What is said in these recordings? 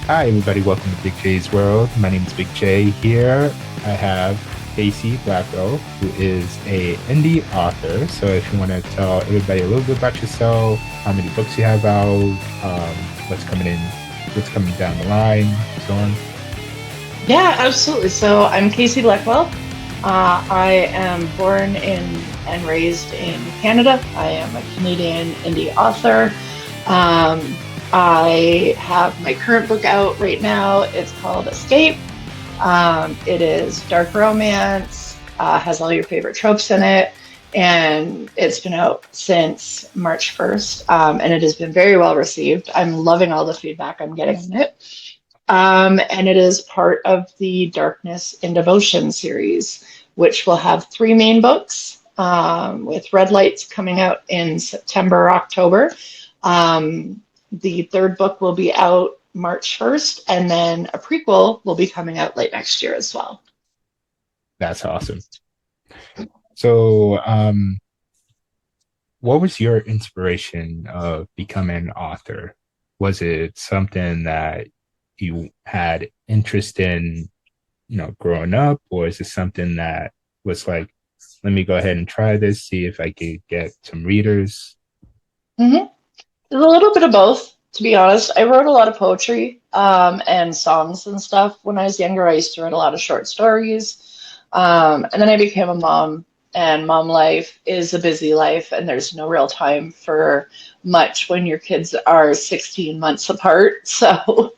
Hi, everybody. Welcome to Big J's World. My name is Big J. Here I have KC Blackwell, who is a indie author. So if you want to tell everybody a little bit about yourself, how many books you have out, what's coming in, what's coming down the line, so on. Yeah, absolutely. So I'm KC Blackwell. I am born in and raised in Canada. I am a Canadian indie author. Um, I have my current book out right now. It's called Escape. It is dark romance, has all your favorite tropes in it, and it's been out since March 1st, and it has been very well received. I'm loving all the feedback I'm getting on it. And it is part of the Darkness in Devotion series, which will have three main books, with Red Lights coming out in September, October. The third book will be out March 1st, and then a prequel will be coming out late next year as well. That's awesome. So, what was your inspiration of becoming an author? Was it something that you had interest in, growing up, or is it something that was like, let me go ahead and try this, see if I could get some readers? Mm-hmm. There's a little bit of both, to be honest. I wrote a lot of poetry and songs and stuff when I was younger. I used to write a lot of short stories. And then I became a mom, and mom life is a busy life, and there's no real time for much when your kids are 16 months apart. So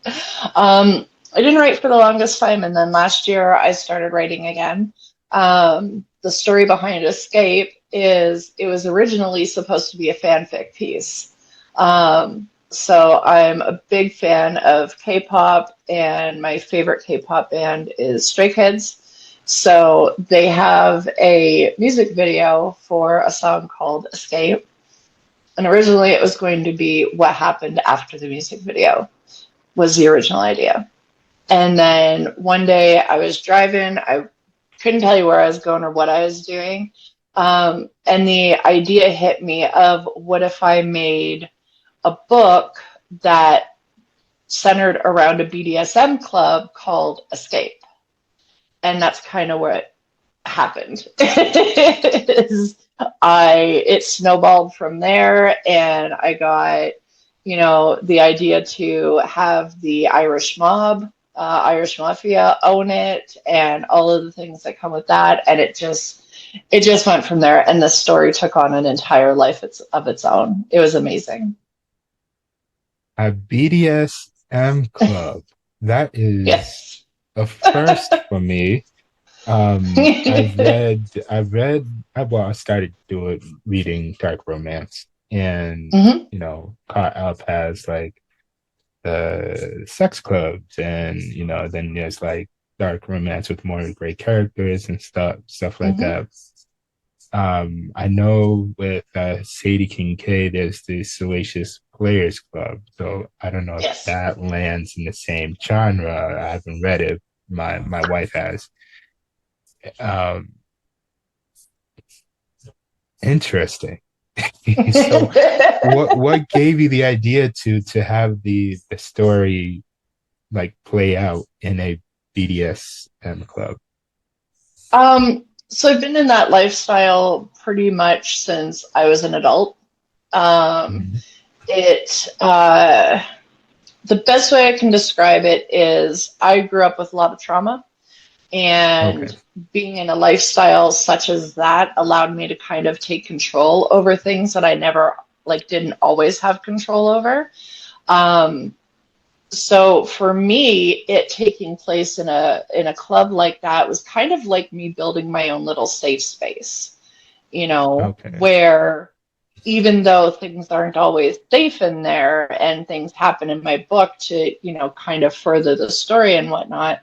I didn't write for the longest time, and then last year I started writing again. The story behind Escape is it was originally supposed to be a fanfic piece. So I'm a big fan of K-pop, and my favorite K-pop band is Stray Kids. So they have a music video for a song called Escape. And originally it was going to be what happened after the music video was the original idea. And then one day I was driving, I couldn't tell you where I was going or what I was doing. And the idea hit me of what if I made a book that centered around a BDSM club called Escape. And that's kind of what happened. It snowballed from there, and I got, the idea to have the Irish Mafia own it, and all of the things that come with that, and it just went from there, and the story took on an entire life of its own. It was amazing. A BDSM club. That is Yes. a first for me. I started doing reading dark romance, and Hmm. caught up as like the sex clubs, and then there's like dark romance with more great characters and stuff like Hmm. that. I know with Sadie Kincaid, there's the Salacious Players Club, so I don't know if Yes. that lands in the same genre. I haven't read it. My wife has. Um, Interesting. So, what gave you the idea to have the story like play out in a BDSM club? so I've been in that lifestyle pretty much since I was an adult. Um, Mhm. it The best way I can describe it is I grew up with a lot of trauma, Okay. and being in a lifestyle such as that allowed me to kind of take control over things that I never didn't always have control over. Um, so for me, it taking place in a club like that was kind of like me building my own little safe space, Okay. where even though things aren't always safe in there and things happen in my book to, kind of further the story and whatnot,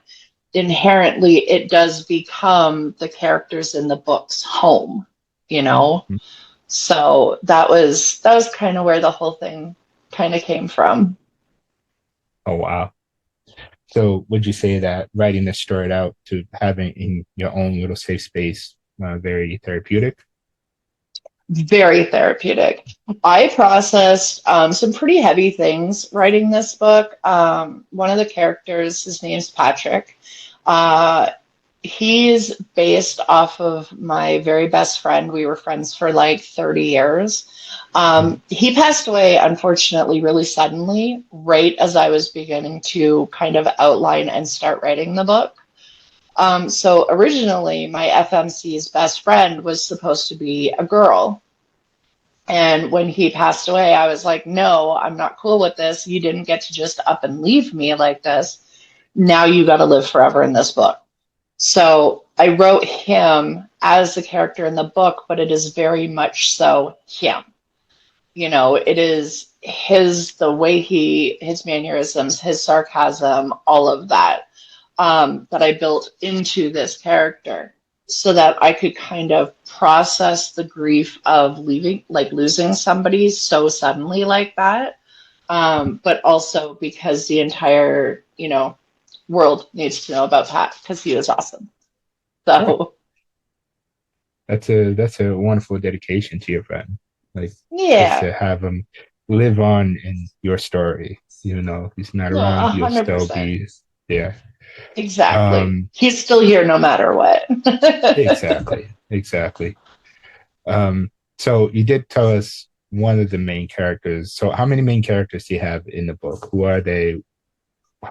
inherently it does become the characters in the book's home, you know? Mhm. So that was kind of where the whole thing kind of came from. Oh wow. So would you say that writing this story out to having in your own little safe space very therapeutic? Very therapeutic. I processed some pretty heavy things writing this book. One of the characters, his name's Patrick. Uh, he's based off of my very best friend. We were friends for like 30 years. He passed away, unfortunately, really suddenly, right as I was beginning to kind of outline and start writing the book. So originally, my FMC's best friend was supposed to be a girl. And when he passed away, I was like, no, I'm not cool with this. You didn't get to just up and leave me like this. Now you got to live forever in this book. So I wrote him as the character in the book, but it is very much so him. You know, it is the way his mannerisms, his sarcasm, all of that, that I built into this character so that I could kind of process the grief of leaving, like losing somebody so suddenly like that. But also because the entire, world needs to know about Pat because he was awesome. Yeah, So that's a wonderful dedication to your friend. Like, just yeah, to have him live on in your story, even though he's not no, around, he'll still 100%. be there. Exactly. Um, He's still here no matter what. exactly, exactly. So you did tell us one of the main characters. So how many main characters do you have in the book? Who are they?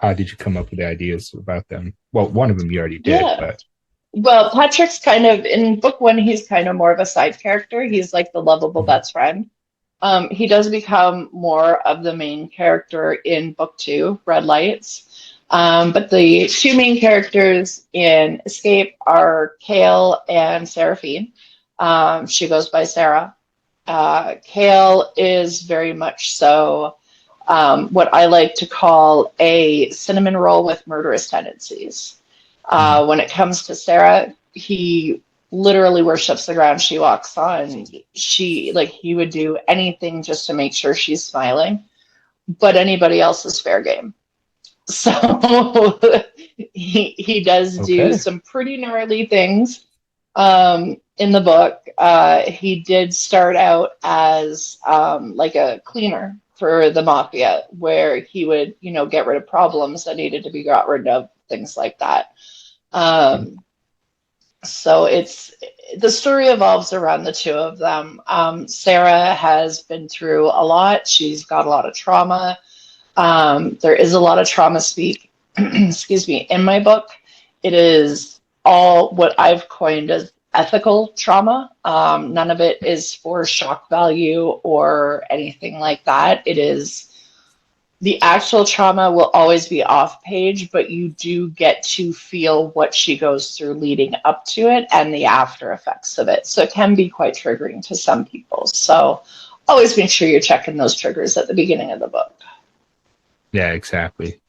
How did you come up with the ideas about them? Well, one of them you already did, Yeah. but Well, Patrick's kind of in book one, he's kind of more of a side character. He's like the lovable Mhm. best friend. He does become more of the main character in book two, Red Lights. But the two main characters in Escape are Kale and Seraphine. She goes by Sarah. Kale is very much so what I like to call a cinnamon roll with murderous tendencies. Mhm. When it comes to Sarah, he literally worships the ground she walks on. He would do anything just to make sure she's smiling, but anybody else is fair game. So he does do Okay. some pretty gnarly things in the book. He did start out as like a cleaner for the mafia, where he would, get rid of problems that needed to be got rid of, things like that. Um, so the story evolves around the two of them. Sarah has been through a lot. She's got a lot of trauma. There is a lot of trauma speak, excuse me, in my book. It is all what I've coined as ethical trauma. None of it is for shock value or anything like that. It is the actual trauma will always be off page, but you do get to feel what she goes through leading up to it and the after effects of it. So it can be quite triggering to some people. So always make sure you're checking those triggers at the beginning of the book. Yeah, exactly.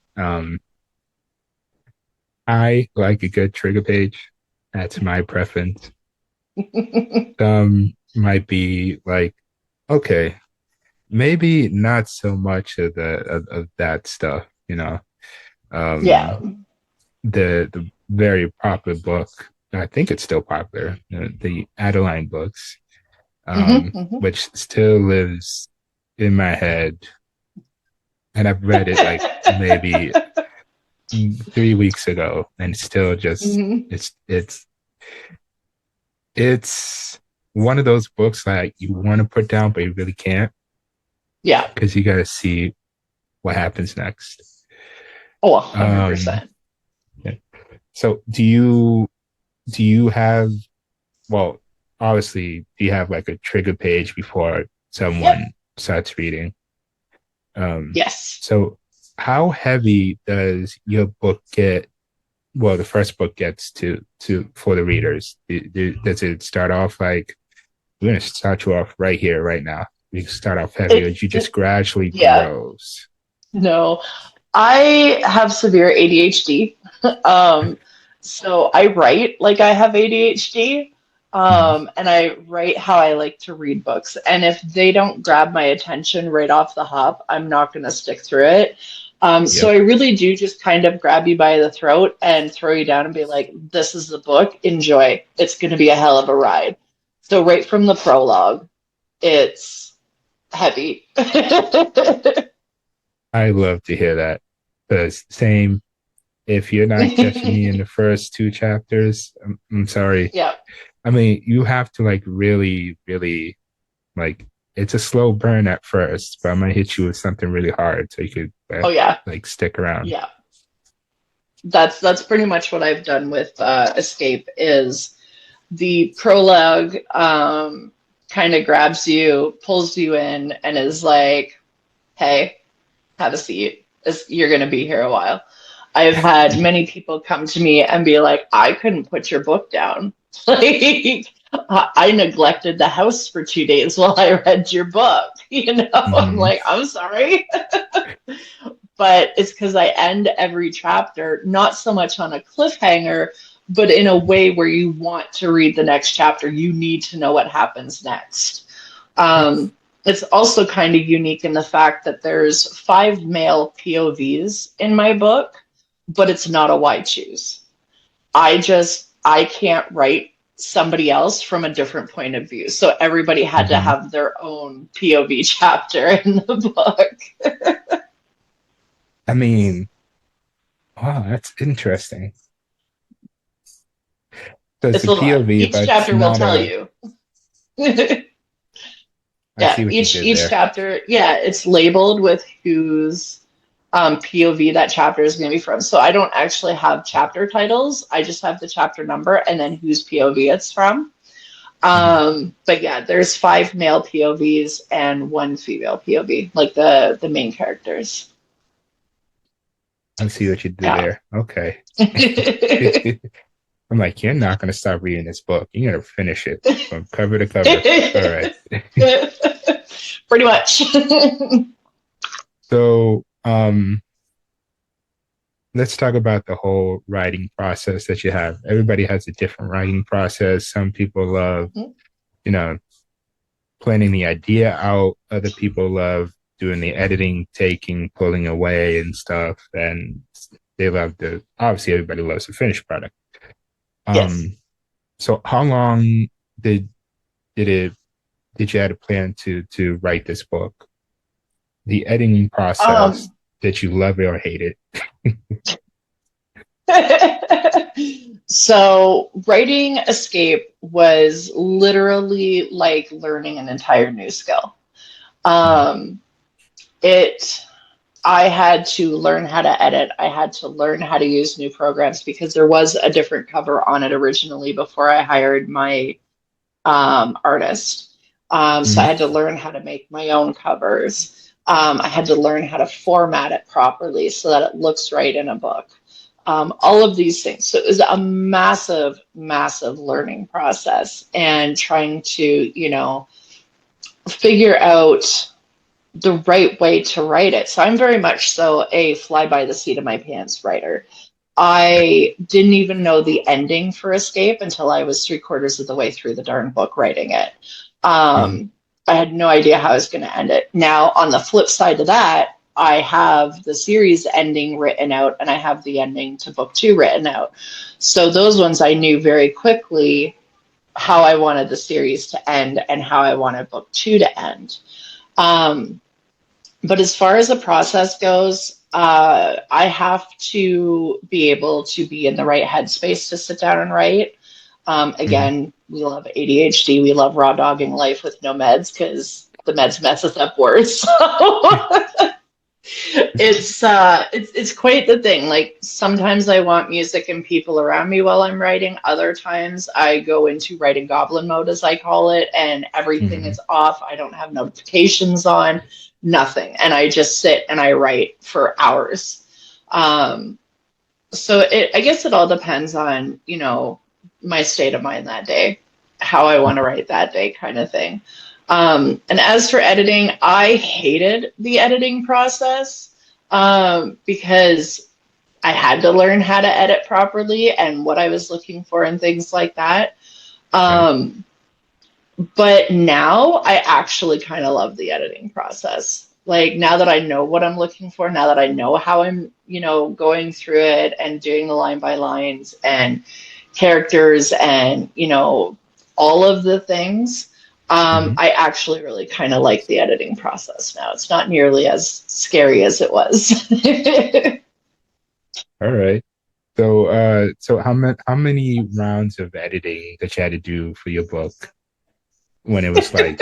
I like a good trigger page. That's my preference. Might be like, okay, maybe not so much of of that stuff, you know. Yeah. The very popular book, I think it's still popular, the Adeline books, Hmm, hmm. which still lives in my head, and I've read it like maybe 3 weeks ago, and still just Hmm. it's one of those books that you want to put down, but you really can't Yeah. because you got to see what happens next. Oh, Um, 100%. yeah. So do you have, well, obviously, do you have like a trigger page before Yep. someone starts reading? Um, Yes. so how heavy does your book get? Well, the first book gets to for the readers. Does it start off like, we're going to start you off right here, right now? You start off heavy, or you just gradually Yeah. grows? No. I have severe ADHD. Um, so I write like I have ADHD. Mhm. And I write how I like to read books. And if they don't grab my attention right off the hop, I'm not going to stick through it. So I Yep. really do just kind of grab you by the throat and throw you down and be like, this is the book. Enjoy. It's going to be a hell of a ride. So right from the prologue. it's heavy. I love to hear that. Because same, if you're not catching me in the first two chapters, I'm sorry. Yeah. I mean, you have to like really, really like it's a slow burn at first, but I'm gonna hit you with something really hard so you could Oh yeah. like stick around. Yeah. That's pretty much what I've done with Escape is the prologue kind of grabs you, pulls you in, and is like, hey, have a seat. You're going to be here a while. I've had many people come to me and be like, I couldn't put your book down. Like, I neglected the house for 2 days while I read your book. I'm Mm-hmm. like, I'm sorry. But it's because I end every chapter not so much on a cliffhanger, but in a way where you want to read the next chapter. You need to know what happens next. It's also kind of unique in the fact that there's 5 male POVs in my book, but it's not a why choose. I can't write somebody else from a different point of view. So everybody had to Mm-hmm. have their own POV chapter in the book. I mean, wow, that's interesting. So it's It's a a lot. POV, Each but it's chapter will not tell a. you. I Yeah, see what you did each there. chapter, yeah, it's labeled with whose POV that chapter is going to be from. So I don't actually have chapter titles. I just have the chapter number and then whose POV it's from. Mhm. But yeah, there's 5 male POVs and 1 female POV, like the main characters. I see what you did Yeah. there. Okay. I'm like, you're not going to stop reading this book. You're going to finish it from cover to cover. All right. Pretty much. So, let's talk about the whole writing process that you have. Everybody has a different writing process. Some people love, you know, planning the idea out. Other people love doing the editing, taking, pulling away and stuff. And they love obviously everybody loves the finished product. Yes. Um, so how long did did it did you have a plan to write this book? The editing process, Um, did you love it or hate it? So writing Escape was literally like learning an entire new skill. Mhm. Um, it I had to learn how to edit. I had to learn how to use new programs because there was a different cover on it originally before I hired my artist. So I Mhm. had to learn how to make my own covers. I had to learn how to format it properly so that it looks right in a book. All of these things. So it was a massive, massive learning process and trying to, figure out the right way to write it. So I'm very much so a fly by the seat of my pants writer. I didn't even know the ending for Escape until I was 3/4 of the way through the darn book writing it. Mhm. I had no idea how I was going to end it. Now, on the flip side of that, I have the series ending written out and I have the ending to book 2 written out. So those ones I knew very quickly how I wanted the series to end and how I wanted book 2 to end. Um, but as far as the process goes, I have to be able to be in the right headspace to sit down and write. Mhm. Again, we love ADHD. We love raw dogging life with no meds because the meds mess us up worse. It's quite the thing. Like sometimes I want music and people around me while I'm writing. Other times I go into writing goblin mode, as I call it, and everything Mhm. is off. I don't have notifications on, nothing, and I just sit and I write for hours. Um, I guess it all depends on my state of mind that day, how I want to write that day, kind of thing. And as for editing, I hated the editing process because I had to learn how to edit properly and what I was looking for and things like that. Right. Um, but now I actually kind of love the editing process. Like now that I know what I'm looking for, now that I know how I'm, going through it and doing the line by lines and characters and, all of the things, Hmm. I actually really kind of like the editing process now. It's not nearly as scary as it was. All right. So how many rounds of editing that you had to do for your book when it was like,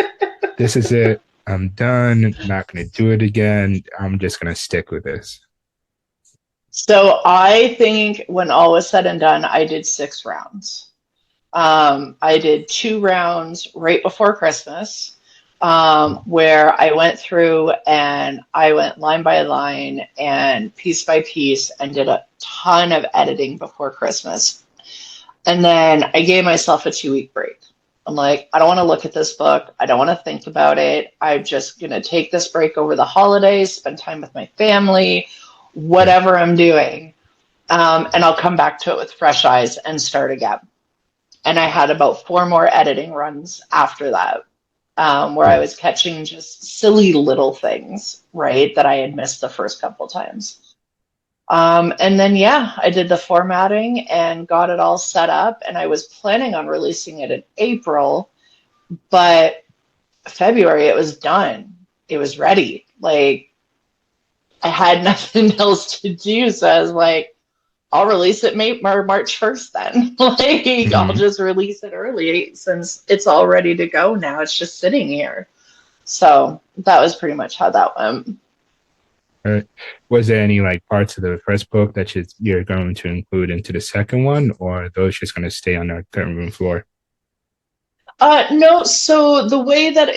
this is it, I'm done, not gonna do it again, I'm just gonna stick with this. So I think when all was said and done, I did 6 rounds. I did 2 rounds right before Christmas, where I went through and I went line by line and piece by piece and did a ton of editing before Christmas. And then I gave myself a 2 week break. I'm like, I don't want to look at this book. I don't want to think about it. I'm just going to take this break over the holidays, spend time with my family, Right. whatever I'm doing. And I'll come back to it with fresh eyes and start again. And I had about 4 more editing runs after that, where I Right. was catching just silly little things, right, that I had missed the first couple times. And then, yeah, I did the formatting and got it all set up. And I was planning on releasing it in April, but February it was done. It was ready. Like, I had nothing else to do. So I was like, I'll release it May or March 1st then. Like, I'll Hmm. just release it early since it's all ready to go now. It's just sitting here. So that was pretty much how that went. Right. Was there any like parts of the first book that you're going to include into the second one, or are those just going to stay on the cutting room floor? No, so the way that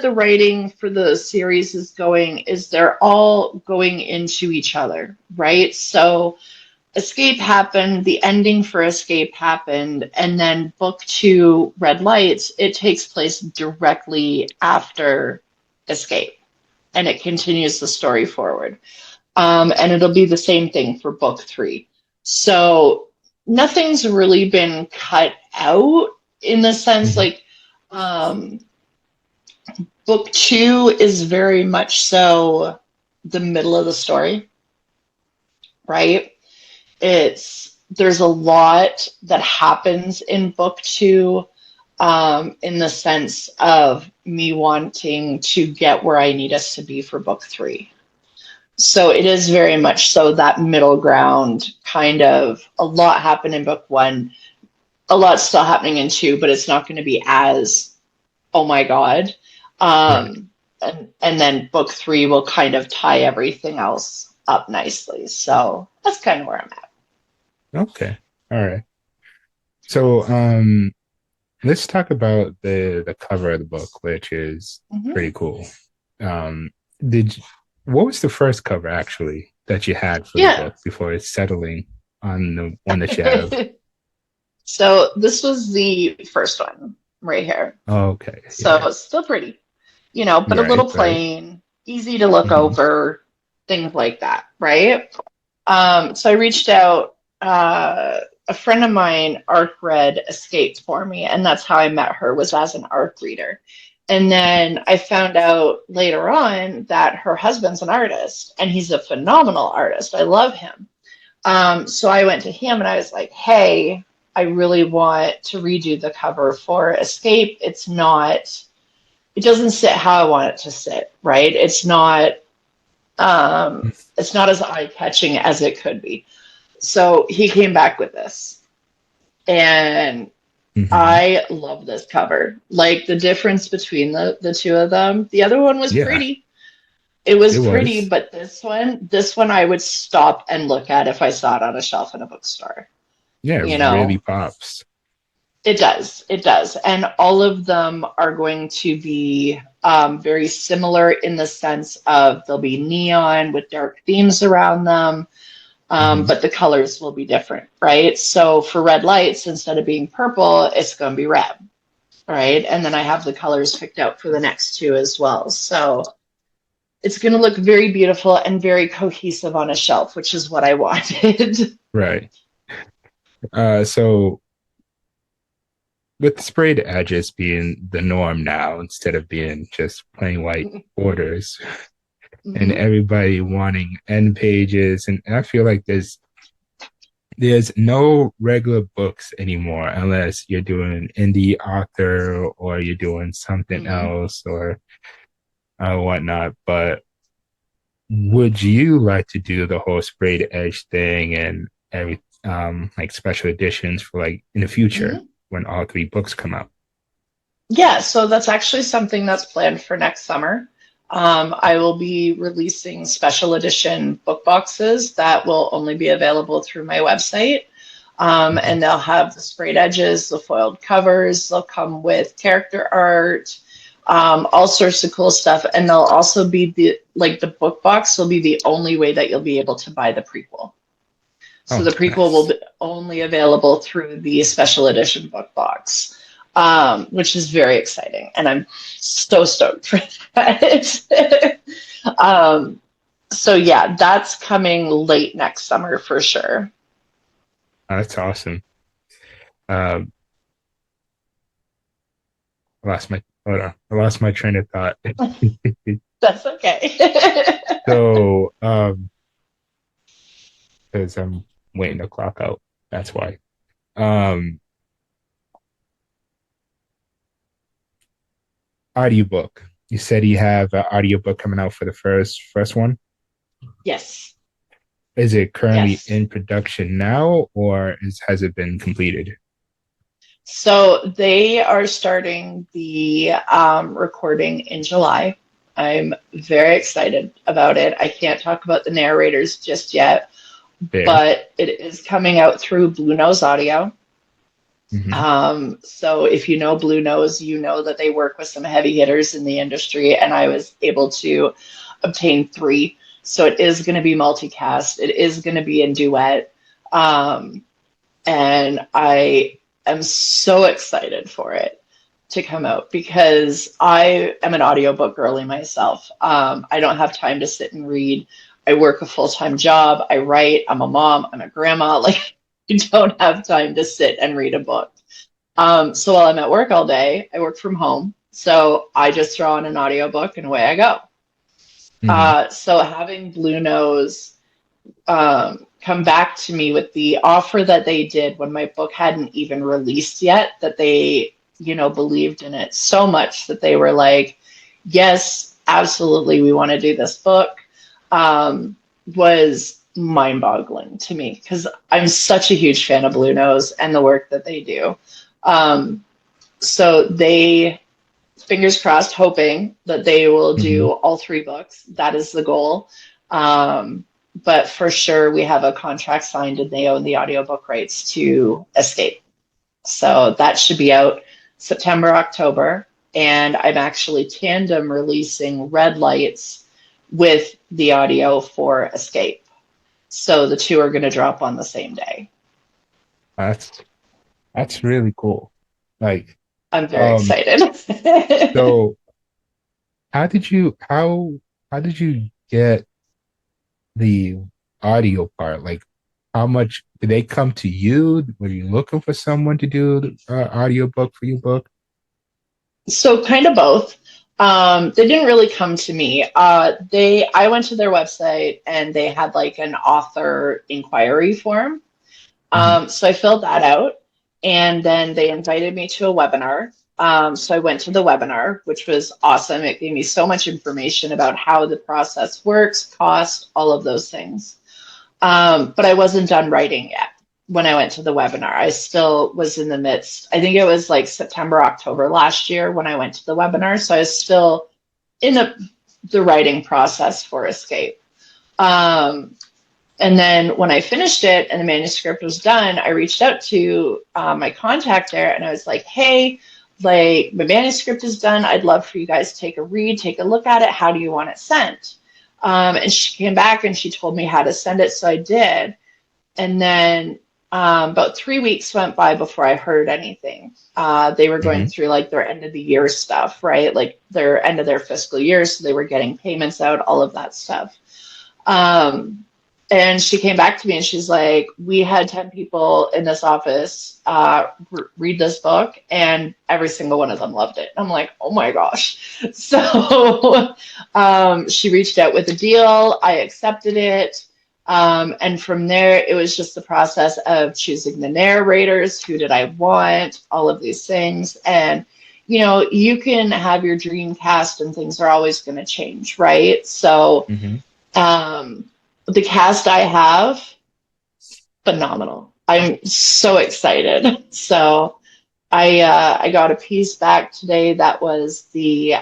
the writing for the series is going is they're all going into each other, right? So Escape happened, the ending for Escape happened, and then book 2, Red Lights, it takes place directly after Escape, and it continues the story forward. And it'll be the same thing for book 3. So nothing's really been cut out in the sense Hmm. like um, book 2 is very much so the middle of the story, right? There's a lot that happens in book 2 in the sense of me wanting to get where I need us to be for book 3. So it is very much so that middle ground kind of a lot happened in book 1, a lot's still happening in 2, but it's not going to be as oh my god. Right. And then book 3 will kind of tie everything else up nicely. So that's kind of where I'm at. Okay. All right. So let's talk about the cover of the book, which is Mhm. pretty cool. Um, did you, what was the first cover actually that you had for the Yeah. book before it's settling on the one that you have? So this was the first one right here. Oh, okay. So Yeah. it's still pretty, but a Right. little Right. plain, easy to look Hmm. over, things like that, right? So I reached out. A friend of mine ARC read Escaped for me, and that's how I met her was as an ARC reader. And then I found out later on that her husband's an artist, and he's a phenomenal artist. I love him. So I went to him and I was like, "Hey, I really want to redo the cover for Escape. It doesn't sit how I want it to sit, right? It's not as eye-catching as it could be." So he came back with this, and Hmm. I love this cover. Like the difference between the two of them. The other one was Yeah, pretty. It was it pretty, was. but this one I would stop and look at if I saw it on a shelf in a bookstore. Yeah, it You really know, pops. it does, and all of them are going to be very similar in the sense of they'll be neon with dark themes around them. Hmm. But the colors will be different, right? So for red lights, instead of being purple, it's going to be red, right? And then I have the colors picked out for the next 2 as well. So it's going to look very beautiful and very cohesive on a shelf, which is what I wanted. Right. So with sprayed edges being the norm now instead of being just plain white borders, and Mm-hmm. everybody wanting end pages, and I feel like there's there's no regular books anymore unless you're doing indie author or you're doing something Mhm. else or whatnot. But would you like to do the whole sprayed edge thing and every like special editions for like in the future Mhm. when all three books come out? Yeah, so that's actually something that's planned for next summer. I will be releasing special edition book boxes that will only be available through my website. Mhm. And they'll have the sprayed edges, the foiled covers, they'll come with character art, all sorts of cool stuff. And they'll also be the book box will be the only way that you'll be able to buy the prequel. So Oh, the prequel will nice. be only available through the special edition book box, which is very exciting, and I'm so stoked for that. So yeah, that's coming late next summer for sure. That's awesome. Um, I lost my hold on. I lost my train of thought. That's okay. So, because I'm waiting to clock out. That's why. Um, Audiobook. You said you have an audiobook coming out for the first one. Yes, Is it currently yes. in production now, or has it been completed? So they are starting the recording in July. I'm very excited about it. I can't talk about the narrators just yet, There. but it is coming out through Blue Nose Audio. Hmm. So if you know Blue Nose, you know that they work with some heavy hitters in the industry, and I was able to obtain three. So it is going to be multicast. It is going to be in duet. Um, and I am so excited for it to come out because I am an audiobook girly myself. I don't have time to sit and read. I work a full-time job. I write. I'm a mom. I'm a grandma. Like, I don't have time to sit and read a book. So while I'm at work all day, I work from home. So I just throw on an audiobook and away I go. Hmm. So having Blue Nose come back to me with the offer that they did when my book hadn't even released yet, that they, believed in it so much that they were like, yes, absolutely, we want to do this book, was mind boggling to me because I'm such a huge fan of Blue Nose and the work that they do. Um, so they, fingers crossed, hoping that they will Hmm. do all three books. That is the goal. Um, but for sure, we have a contract signed and they own the audiobook rights to Escape. So that should be out September, October. And I'm actually tandem releasing Red Lights with the audio for Escape. So the two are going to drop on the same day. That's that's really cool. Like, I'm very um, excited. so how did you get the audio part? Like, how much did they come to you? Were you looking for someone to do audio book for your book? So kind of both. They didn't really come to me. I went to their website and they had like an author inquiry form. Hmm. So I filled that out, and then they invited me to a webinar. So I went to the webinar, which was awesome. It gave me so much information about how the process works, cost, all of those things. But I wasn't done writing yet when I went to the webinar. I still was in the midst. I think it was like September, October last year when I went to the webinar. So I was still in the writing process for Escape. Um, and then when I finished it and the manuscript was done, I reached out to my contact there and I was like, hey, like my manuscript is done. I'd love for you guys to take a read, take a look at it. How do you want it sent? And she came back and she told me how to send it. So I did. And then about 3 weeks went by before I heard anything. They were going Hmm. through like their end of the year stuff, right? Like their end of their fiscal year. So they were getting payments out, all of that stuff. Um, and she came back to me and she's like, we had 10 people in this office read this book, and every single one of them loved it. I'm like, oh my gosh. So she reached out with a deal. I accepted it. And from there, it was just the process of choosing the narrators, who did I want, all of these things. And, you can have your dream cast and things are always going to change, right? So Hmm. the cast I have, phenomenal. I'm so excited. So I got a piece back today that was the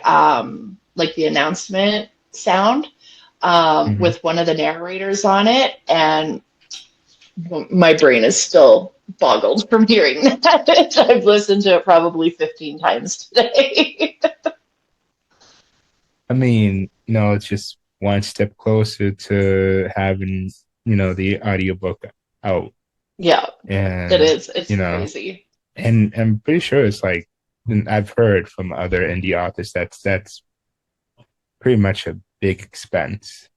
like the announcement sound Hmm. with one of the narrators on it, and my brain is still boggled from hearing that. I've listened to it probably 15 times today. I mean, it's just one step closer to having, the audiobook out. Yeah, it And, is. It's you know, crazy. and I'm pretty sure it's like, and I've heard from other indie authors that's pretty much a big expense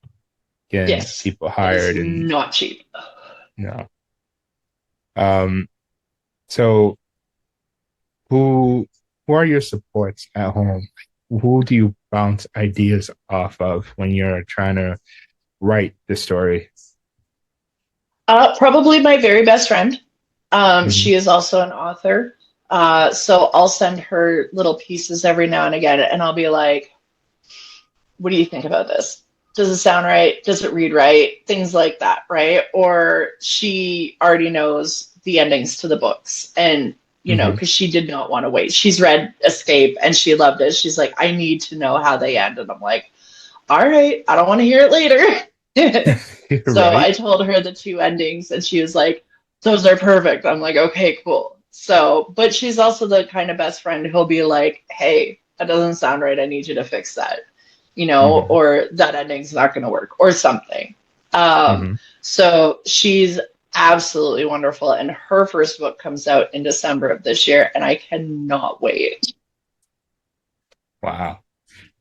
getting Yes, people it is hired and, not cheap. you know, um, so who who are your supports at home? Who do you bounce ideas off of when you're trying to write the story? Probably my very best friend. Hmm. She is also an author. So I'll send her little pieces every now and again, and I'll be like, what do you think about this? Does it sound right? Does it read right? Things like that, right? Or she already knows the endings to the books, and Hmm. because she did not want to wait. She's read Escape and she loved it. She's like, I need to know how they end. And I'm like, all right, I don't want to hear it later. You're So right. I told her the two endings, and she was like, those are perfect. I'm like, okay, cool. So, but she's also the kind of best friend who'll be like, hey, that doesn't sound right. I need you to fix that, Hmm. or that ending's not going to work, or something. Um, Hmm. so she's absolutely wonderful. And her first book comes out in December of this year, and I cannot wait. Wow.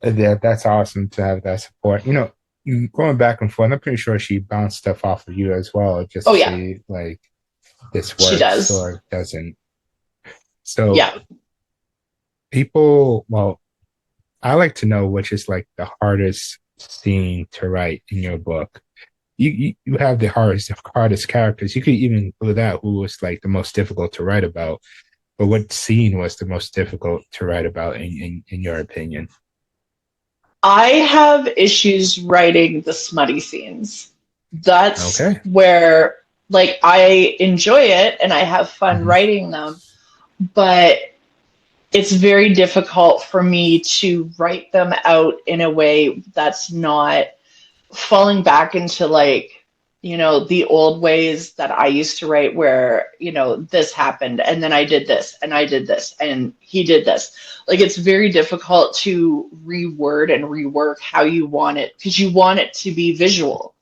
That's awesome to have that support. Going back and forth, I'm pretty sure she bounced stuff off of you as well, just Oh, to yeah, see like this she works does. or doesn't. So Yeah. well, I like to know which is like the hardest scene to write in your book. You have the hardest characters. You could even include that who was like the most difficult to write about. But what scene was the most difficult to write about in your opinion? I have issues writing the smutty scenes. That's Okay. where, like, I enjoy it and I have fun Hmm. writing them, but it's very difficult for me to write them out in a way that's not falling back into like the old ways that I used to write, where this happened and then I did this and I did this and he did this. Like, it's very difficult to reword and rework how you want it, because you want it to be visual,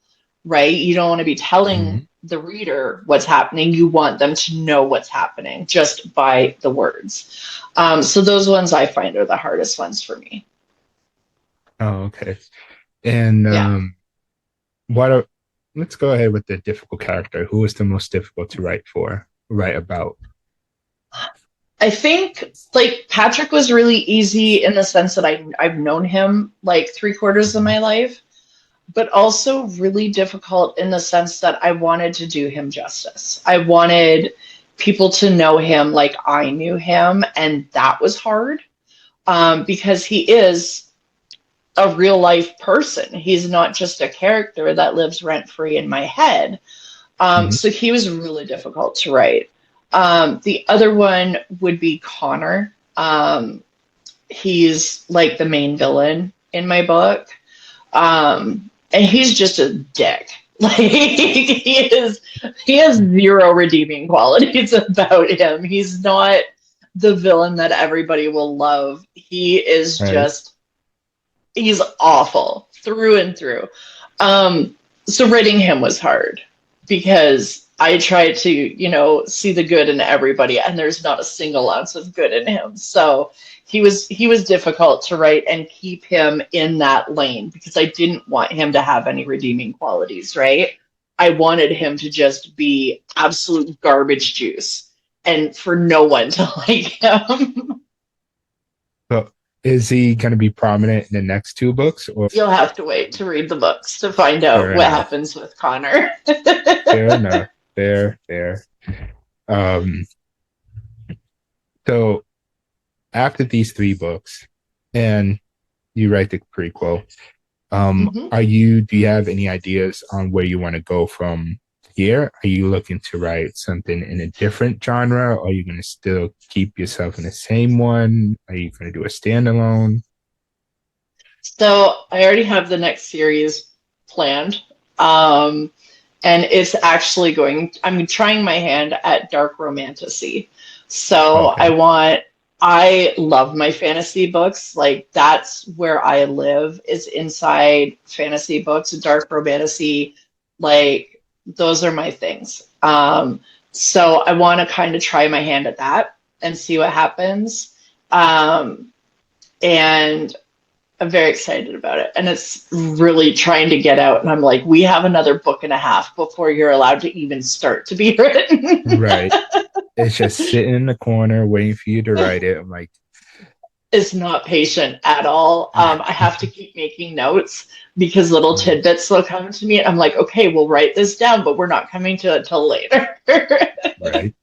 right? You don't want to be telling Hmm. the reader what's happening. You want them to know what's happening just by the words. So those ones I find are the hardest ones for me. Oh, okay. And Yeah. what are, let's go ahead with the difficult character. Who is the most difficult to write about? I think like Patrick was really easy in the sense that I've known him like three-quarters of Hmm. my life, but also really difficult in the sense that I wanted to do him justice. I wanted people to know him like I knew him, and that was hard, because he is a real life person. He's not just a character that lives rent free in my head. Hmm. So he was really difficult to write. The other one would be Connor. He's like the main villain in my book. And he's just a dick. Like, he has zero redeeming qualities about him. He's not the villain that everybody will love. He is Right. just, he's awful through and through. So writing him was hard because I try to, see the good in everybody, and there's not a single ounce of good in him. So he was difficult to write and keep him in that lane, because I didn't want him to have any redeeming qualities, right? I wanted him to just be absolute garbage juice and for no one to like him. So Is he going to be prominent in the next two books, or You'll have to wait to read the books to find fair out what enough? happens with Connor. Fair enough. Fair. Um, so after these three books, and you write the prequel, Mhm. do you have any ideas on where you want to go from here? Are you looking to write something in a different genre? Or are you going to still keep yourself in the same one? Are you going to do a standalone? So I already have the next series planned. Um, and it's actually I'm trying my hand at dark romantasy. So Okay. I love my fantasy books. Like that's where I live is inside fantasy books, dark romantasy. Like those are my things. So I want to kind of try my hand at that and see what happens. And I'm very excited about it. And it's really trying to get out. And I'm like, we have another book and a half before you're allowed to even start to be written. Right. It's just sitting in the corner waiting for you to write it. I'm like, Is not patient at all. I have to keep making notes because little right. tidbits will come to me. I'm like, okay, we'll write this down, but we're not coming to it till later. Right.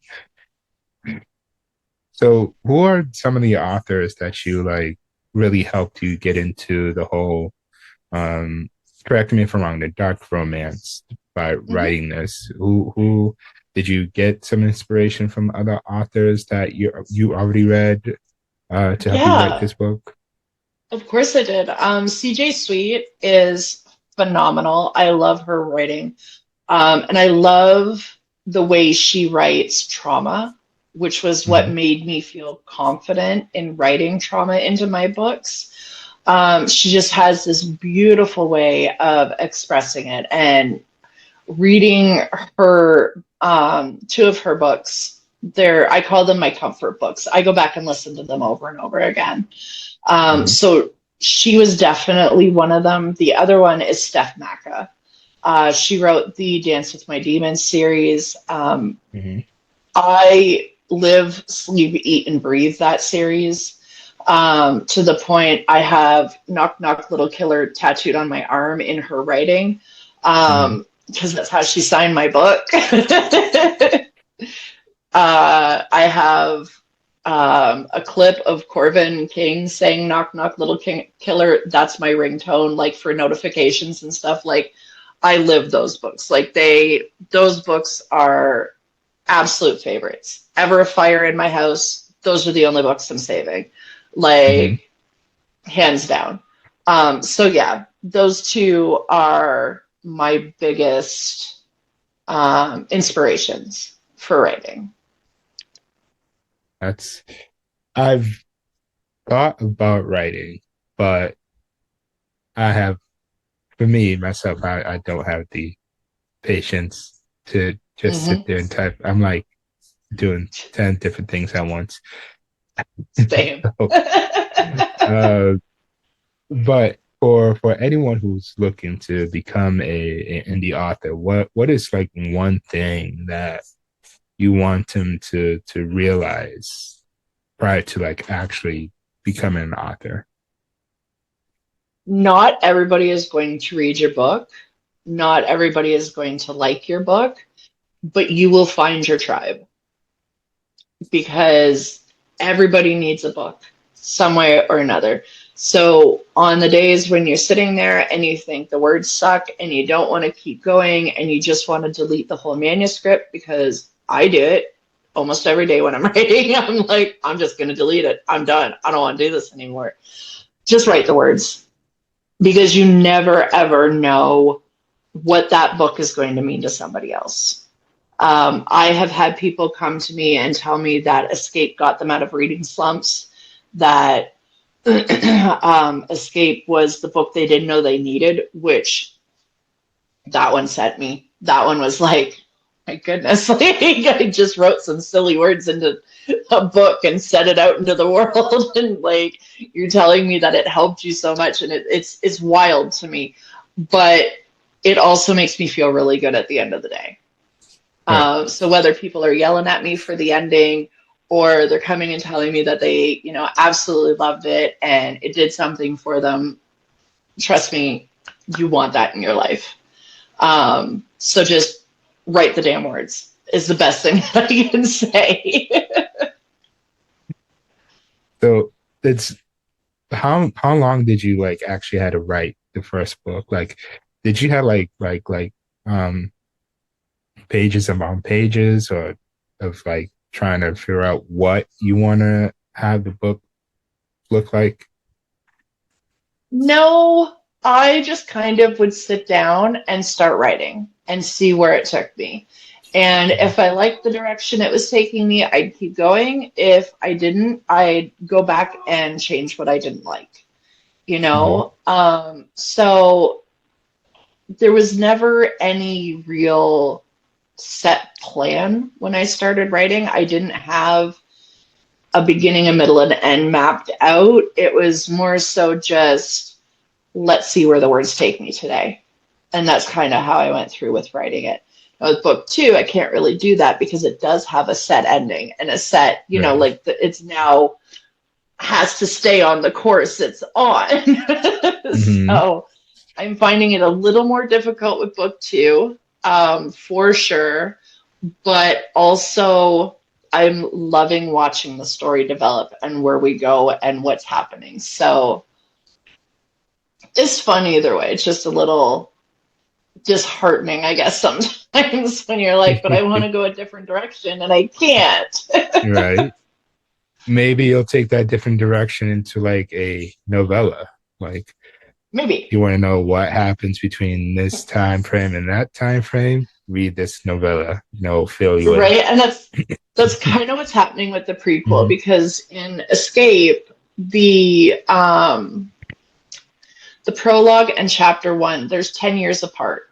So, who are some of the authors that you like really helped you get into the whole, um, correct me if I'm wrong, the dark romance by Mhm. writing this? Who did you get some inspiration from other authors that you already read to help you write Yeah, this book? of course I did. CJ Sweet is phenomenal. I love her writing. And I love the way she writes trauma, which was what Mhm. made me feel confident in writing trauma into my books. She just has this beautiful way of expressing it. And reading her, two of her books, I call them my comfort books. I go back and listen to them over and over again. Mhm. So she was definitely one of them. The other one is Steph Macca. She wrote the Dance with My Demons series. Mhm. I live, sleep, eat, and breathe that series to the point I have Knock Knock Little Killer tattooed on my arm in her writing Mhm. because that's how she signed my book. I have a clip of Corbin King saying "Knock Knock Little Killer." That's my ringtone, like for notifications and stuff. Like I live those books. Those books are absolute favorites. Ever a Fire in My House. Those are the only books I'm saving, Mhm. like hands down. So yeah, those two are my biggest inspirations for writing. That's I've thought about writing, but I have for me myself, I don't have the patience to just sit Mm-hmm. there and type. I'm like doing 10 different things at once. Same. So, uh, but for anyone who's looking to become an indie author, what is like one thing that you want them to realize prior to like actually becoming an author? Not everybody is going to read your book. Not everybody is going to like your book, but you will find your tribe because everybody needs a book some way or another. So, on the days when you're sitting there and you think the words suck and you don't want to keep going and you just want to delete the whole manuscript, because I do it almost every day when I'm writing, I'm like, I'm just going to delete it. I'm done. I don't want to do this anymore. Just write the words because you never ever know what that book is going to mean to somebody else. I have had people come to me and tell me that Escape got them out of reading slumps, that Escape was the book they didn't know they needed, which that one set me. That one was like, my goodness, like, I just wrote some silly words into a book and set it out into the world. And like, you're telling me that it helped you so much. And it's wild to me. But it also makes me feel really good at the end of the day. Right. So whether people are yelling at me for the ending or they're coming and telling me that they, absolutely loved it and it did something for them. Trust me, you want that in your life. So just write the damn words is the best thing that I can say. So it's how long did you like actually had to write the first book? Like, did you have um pages upon pages or of like trying to figure out what you want to have the book look like? No, I just kind of would sit down and start writing and see where it took me. And if I liked the direction it was taking me, I'd keep going. If I didn't, I'd go back and change what I didn't like, you Mm-hmm. know? So there was never any real set plan when I started writing. I didn't have a beginning, a middle, and an end mapped out. It was more so just, let's see where the words take me today. And that's kind of how I went through with writing it. Now, with book two, I can't really do that because it does have a set ending and a set, Right. like it's now has to stay on the course it's on. Mm-hmm. So I'm finding it a little more difficult with book two, for sure. But also, I'm loving watching the story develop and where we go and what's happening. So it's fun either way. It's just a little disheartening, I guess, sometimes when you're like, but I want to go a different direction and I can't. Right. Maybe you'll take that different direction into like a novella. Like Maybe. you want to know what happens between this time frame and that time frame, read this novella. Fill you in. Right. And that's kind of what's happening with the prequel Mm-hmm. because in Escape, the prologue and chapter one, there's 10 years apart.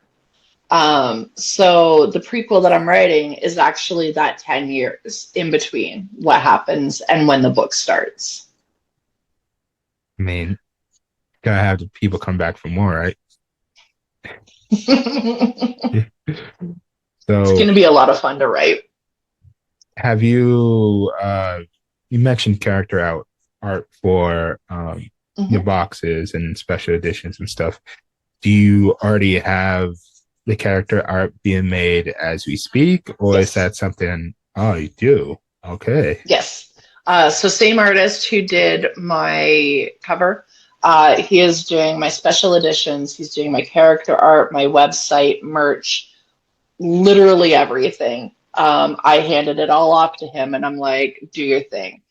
So the prequel that I'm writing is actually that 10 years in between what happens and when the book starts. I mean, gotta have the people come back for more, right? It's going So to be a lot of fun to write. have you you mentioned character art for your Mhm. boxes and special editions and stuff. Do you already have the character art being made as we speak, or is Yes. that something? Oh, you do. Okay. Yes. So same artist who did my cover. He is doing my special editions. He's doing my character art, my website, merch, literally everything. I handed it all off to him, and I'm like, "Do your thing."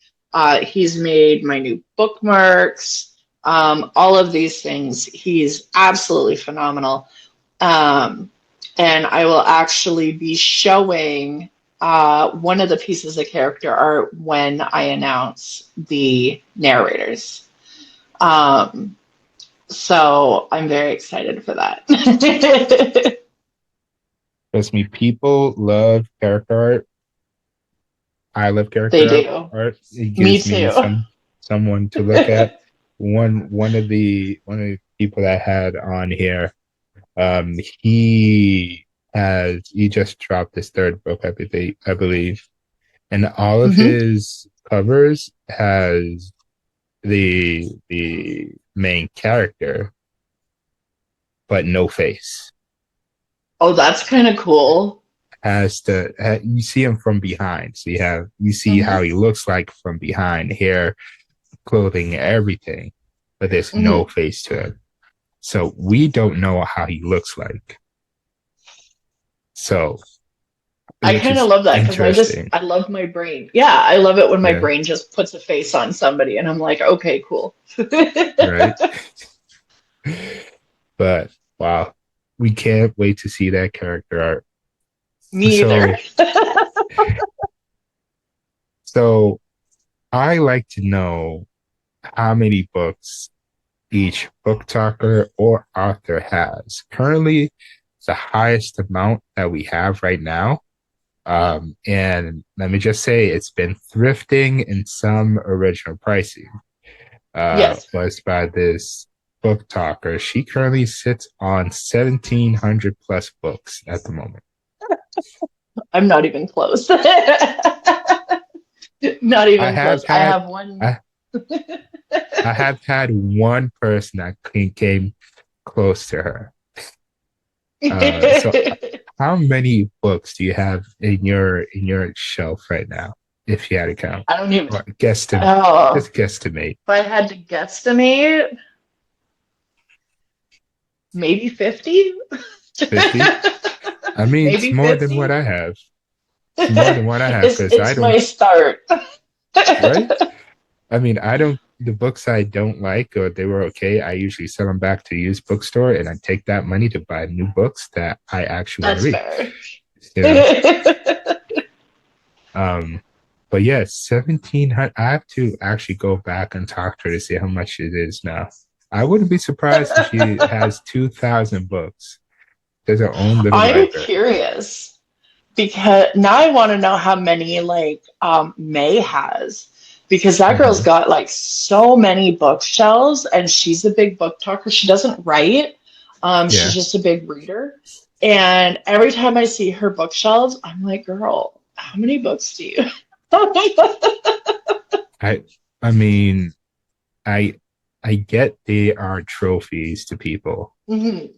He's made my new bookmarks, all of these things. He's absolutely phenomenal. Um, and I will actually be showing one of the pieces of character art when I announce the narrators. Um, so I'm very excited for that. Trust me, people love character art. I love They character do. art. It Me gives me too. someone to look at. One of the people that I had on here, he just dropped his third book, I believe, and all of Hmm. his covers has the main character, but no face. Oh, that's kind of cool. You see him from behind, so you see how Hmm. he looks like from behind, hair, clothing, everything, but there's no Hmm. face to him. So we don't know how he looks like. So, I which kind of is love that because interesting, I love my brain. Yeah, I love it when my yeah, brain just puts a face on somebody and I'm like, okay, cool. right. But wow, we can't wait to see that character art. Me either. So, so I like to know how many books each book talker or author has. Currently, the highest amount that we have right now. And let me just say, it's been thrifting in some original pricing. Yes, Was by this book talker. She currently sits on 1,700 plus books at the moment. I'm not even close. Not I even have close. I had have one. I I have had one person that came close to her. So how many books do you have in your shelf right now, if you had to count? I don't even. Or guess to Oh, just guesstimate. if I had to guesstimate, maybe 50. 50? I mean, it's Maybe more than what 50. I have. It's more than what I have it's because I it's my don't, start. right? I mean, I don't, the books I don't like or they were okay, I usually sell them back to the used bookstore and I take that money to buy new books that I actually want to That's read. fair. You know? Um, but yeah, 1700. I have to actually go back and talk to her to see how much it is now. I wouldn't be surprised if she has 2,000 books. There's her own little I'm library. curious because now I want to know how many like May has because that girl's Hmm. got like so many bookshelves and she's a big book talker. She doesn't write. She's Yeah. just a big reader. And every time I see her bookshelves, I'm like, girl, how many books do you? I I mean, I I get they are trophies to people. Mhm.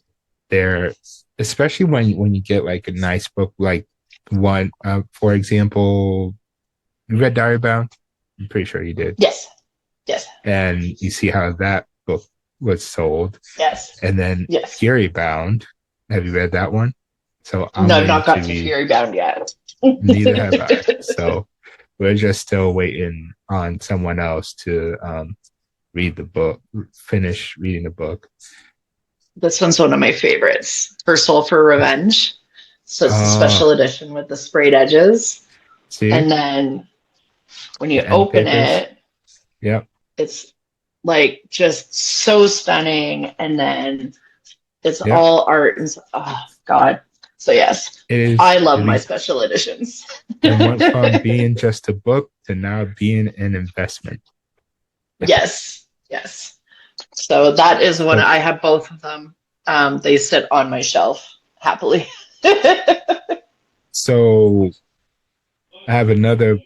They're especially when you get like a nice book like one for example, you read Diary Bound? I'm pretty sure you did. Yes, yes, And you see how that book was sold. yes, And then yes. Fury Bound. Have you read that one? So I'm No, I've waiting not to got to read. Fury Bound yet. Neither have I. So we're just still waiting on someone else to read the book, finish reading the book. This one's one of my favorites. For Soul for Revenge. So it's the Oh, special edition with the sprayed edges. see And then when you the end open papers. it, Yep, it's like just so stunning. And then it's yep. all art and oh God. So yes, It I is. love It my is. special editions. It went from being just a book to now being an investment. Yes, yes. So that is one So, I have both of them. They sit on my shelf happily. so I have another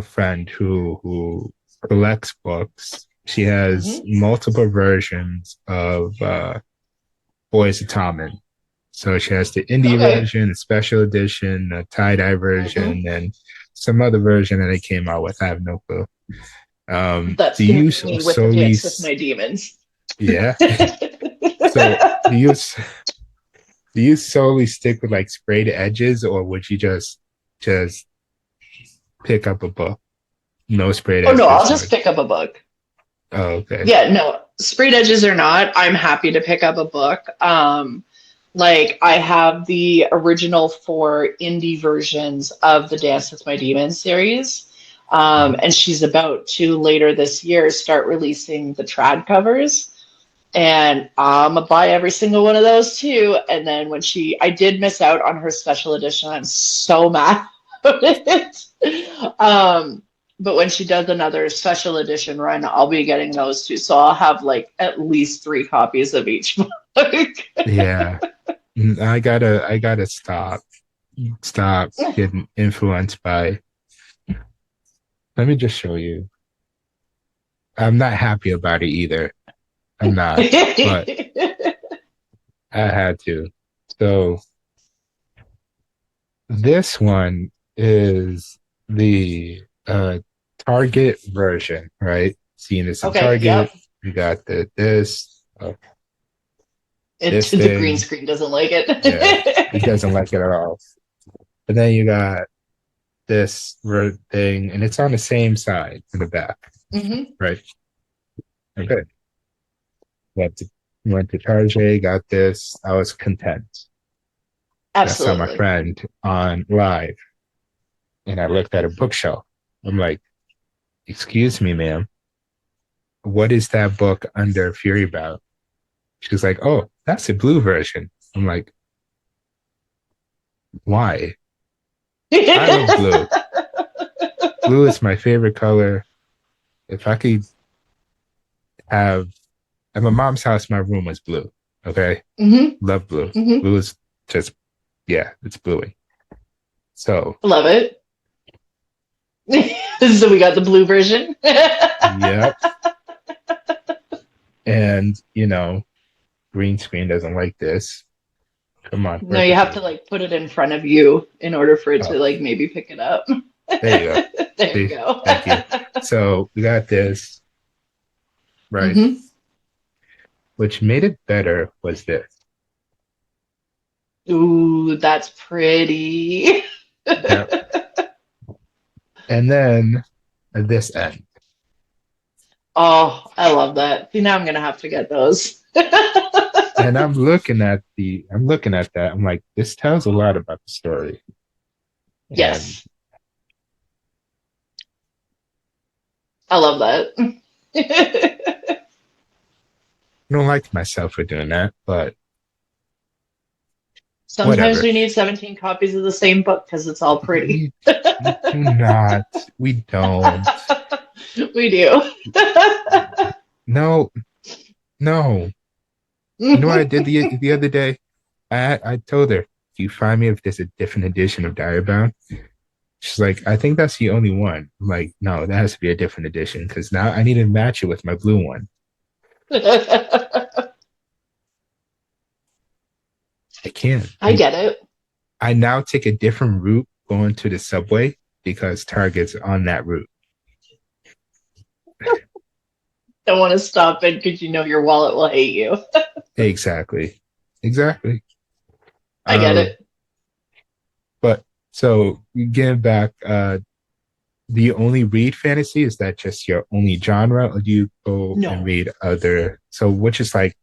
friend who collects books. She has Hmm. multiple versions of Boys of Tommen. So she has the indie Okay. version, the special edition, the tie-dye Hmm. version, and some other version that they came out with. I have no clue. That's Do going to you be me with the solely, Dance with My Demons. yeah? So do you solely stick with like sprayed edges, or would you just pick up a book, no sprayed Oh no, I'll edges? just pick up a book. Oh, okay. Yeah, no, sprayed edges or not, I'm happy to pick up a book. Like I have the original four indie versions of the Dance with My Demons series. Mhm. And she's about to later this year start releasing the trad covers. And I'm gonna buy every single one of those too. And then when I did miss out on her special edition. I'm so mad about it. But when she does another special edition run, I'll be getting those too. So I'll have like at least three copies of each book. Yeah, I gotta stop getting influenced by. Let me just show you. I'm not happy about it either. I'm not, but I had to. So this one is the Target version, right? Seeing this in Okay, Target, yep. you got this The green thing. screen doesn't like Yeah, it it. doesn't like it at all. But then you got this thing, and it's on the same side in the back, Hmm. right? Okay. Went to went to Target, got this. I was content. I saw my Absolutely. friend on live, and I looked at a bookshelf. I'm like, "Excuse me, ma'am. What is that book under Fury Bound?" She's like, "Oh, that's the blue version." I'm like, "Why? I love blue. Blue is my favorite color. If I could have at my mom's house, my room was blue. Okay, Hmm. love blue. Hmm. Blue is just yeah, it's bluey. So Love it. So we got the blue version. Yep. And, green screen doesn't like this. Come on, No, where's you the have blue to one? like put it in front of you in order for it Oh, to like maybe pick it up. there you go. There you See, go. thank you. So we got this, right? Hmm. Which made it better was this. Ooh, that's pretty. Yep. And then this end. Oh, I love that. See, now I'm gonna have to get those. And I'm looking at that. I'm like, this tells a lot about the story. And Yes, I love that. I don't like myself for doing that, but Sometimes whatever. we need 17 copies of the same book because it's all pretty. We we do not. We don't. We do. No, no. You know what I did the other day? I told her, "Do you find me if there's a different edition of Diary Bound?" She's like, "I think that's the only one." I'm like, "No, that has to be a different edition because now I need to match it with my blue one." I can't. I get it. I now take a different route going to the subway because Target's on that route. Don't want to stop it because you know your wallet will hate you. Exactly. Exactly. I get Um, it. but so getting back, do you only read fantasy? Is that just your only genre, or do you go and No. read other? So, which is like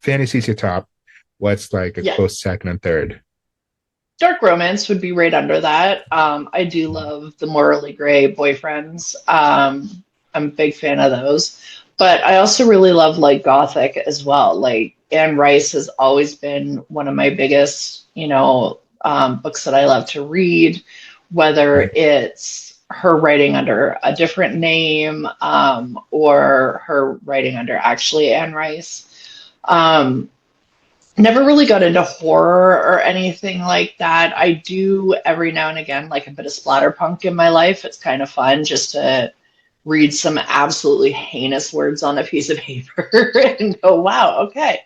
fantasy's your top. What's like a Yeah. close second and third? Dark romance would be right under that. I do love the morally gray boyfriends. I'm a big fan of those. But I also really love like gothic as well. Like Anne Rice has always been one of my biggest, books that I love to read, whether it's her writing under a different name, or her writing under actually Anne Rice. Never really got into horror or anything like that. I do every now and again like a bit of splatterpunk in my life. It's kind of fun just to read some absolutely heinous words on a piece of paper and go, wow, okay.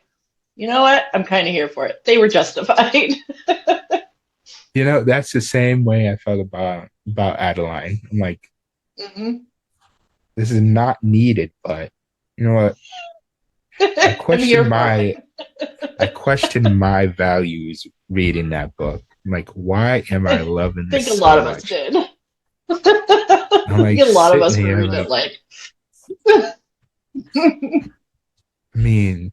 You know what? I'm kind of here for it. They were justified. That's the same way I felt about Adeline. I'm like, Hmm. this is not needed, but you know what? I I'm here question for my it. I question my values reading that book. I'm like, why am I I loving this think a so lot of us much? did. I'm I think like a lot of sitting us were here reading it like, like, I mean,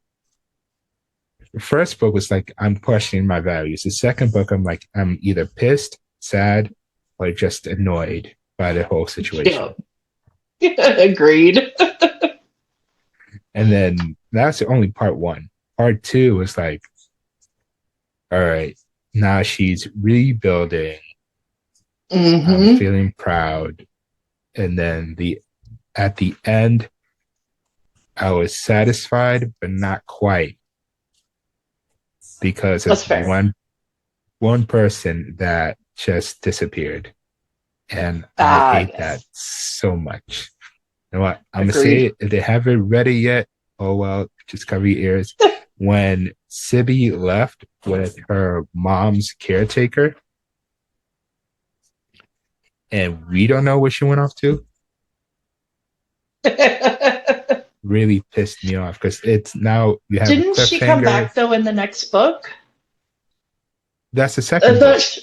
the first book was like, I'm questioning my values. The second book, I'm like, I'm either pissed, sad, or just annoyed by the whole yeah, situation. agreed. And then that's only part one. Part two was like, all right, now she's rebuilding. I'm Hmm. feeling proud. And then at the end, I was satisfied, but not quite because of That's fair. one person that just disappeared. And I Ah, hate that yes. so much. You know what? I'm gonna say Agreed. it. If they haven't read it yet, oh well, just cover your ears. When Sibby left with her mom's caretaker, and we don't know where she went off to, really pissed me off because it's now you have a Didn't she come cliffhanger. back though in the next book? That's the I second thought book. she,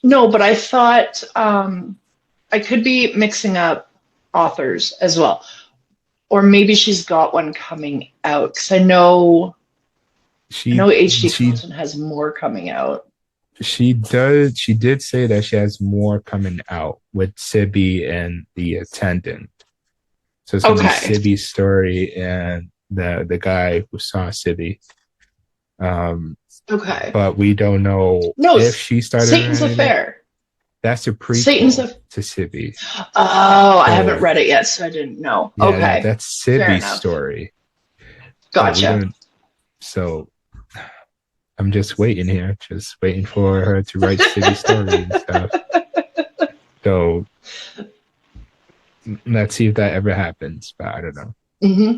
no, but I thought I could be mixing up authors as well, or maybe she's got one coming out because I She know H.D. she Carlton has more coming out. she did say that she has more coming out with Sibby and the attendant. So it's gonna be Okay, Sibby's story and the guy who saw Sibby. Um, okay. but we don't know No, if she started Satan's writing it. Affair. That's a Satan's prequel a. to Sibby. Oh, I haven't So read it yet, so I didn't know. yeah, Okay, that's fair Sibby's enough. story. But we Gotcha. don't. So I'm just waiting here, just waiting for her to write Sibby's story and stuff. So Let's see if that ever happens, but I don't know. Hmm.